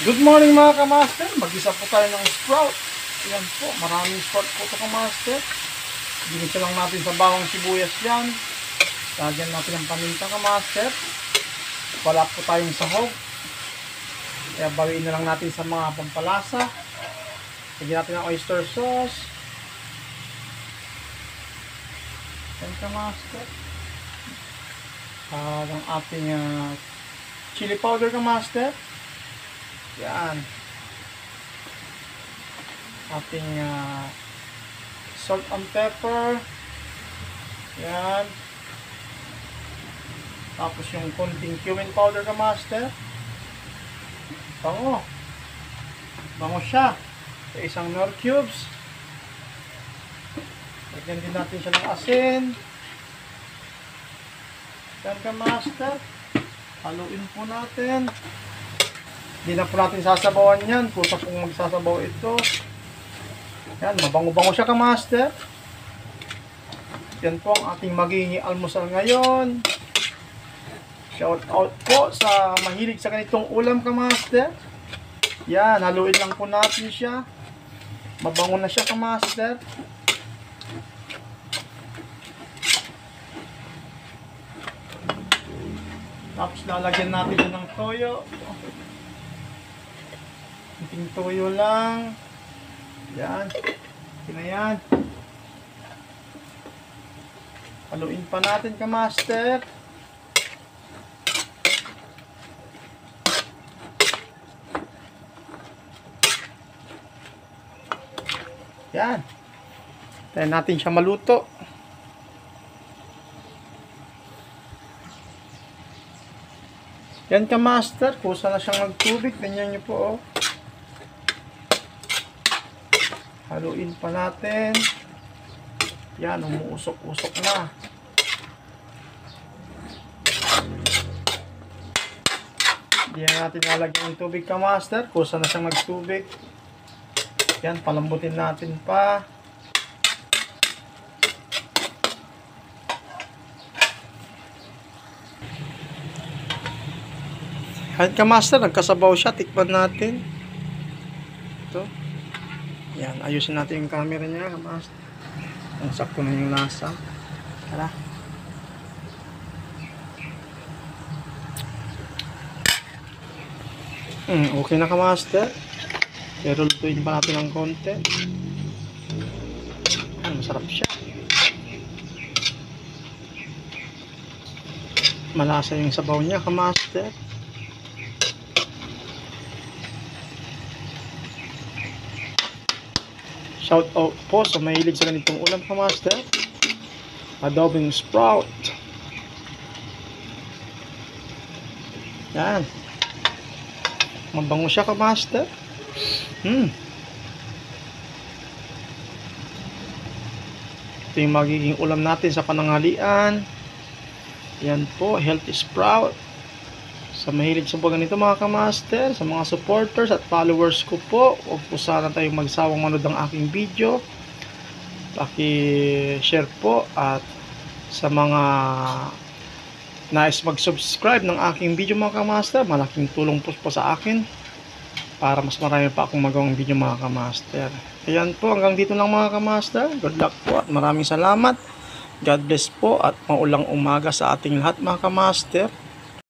Good morning mga kamaster. Mag-isa po tayo ng sprout. Ayan po, maraming sprout po ito kamaster. Ginisa lang natin sa bawang sibuyas yan. Lagyan natin ng paminta kamaster. Wala po tayong sahog. Kaya bawiin na lang natin sa mga pampalasa. Lagyan natin ng oyster sauce. Ayan kamaster. Ang ating chili powder kamaster. Yan. Ating salt and pepper. Yan. Tapos yung konting cumin powder ka master. Bango. Bango siya. Sa isang Knorr cubes. Lagyan din natin siya ng asin. Yan ka master. Haluin po natin. Hindi na po natin sasabawan yan. Kusa pong magsasabaw ito. Yan, mabango-bango siya ka master. Yan po ang ating magiging almusal ngayon. Shout out po sa mahilig sa ganitong ulam ka master. Yan, haluin lang po natin siya. Mabango na siya ka master. Tapos lalagyan natin siya ng toyo. Kunting toyo lang. Yan. Okay na yan. Haluin pa natin ka master. Yan. Tayo natin siya maluto. Yan ka master. Kusa na siyang magtubig. Ganyan nyo po oh. Haluin pa natin. Yan, umuusok-usok na. Hindi na natin lalagyan ng tubig ka master. Kusa na siyang magtubig. Yan, palambutin natin pa. Yan ka master, nagkasabaw siya. Tikman natin. Ito. Yan, ayusin natin yung camera niya, master. Ang sakto na yung lasa. Tara. Okay na ka, master. Pero lutuin pa natin ng konti. Masarap siya. Malasa yung sabaw niya, ka, master. Shout out po sa mahilig sa ganitong ulam ka master. Adobing sprout. Yan. Mabango siya ka master. Ito yung magiging ulam natin sa pananghalian. Yan po, healthy sprout. Sa mahilig sa ganito mga kamaster, sa mga supporters at followers ko po, huwag po sana tayong magsawang manood ng aking video. Paki-share po at sa mga nais mag-subscribe ng aking video mga kamaster, malaking tulong po sa akin para mas marami pa akong magawang video mga kamaster. Ayan po, hanggang dito lang mga kamaster. Good luck po at maraming salamat. God bless po at maulang umaga sa ating lahat mga kamaster.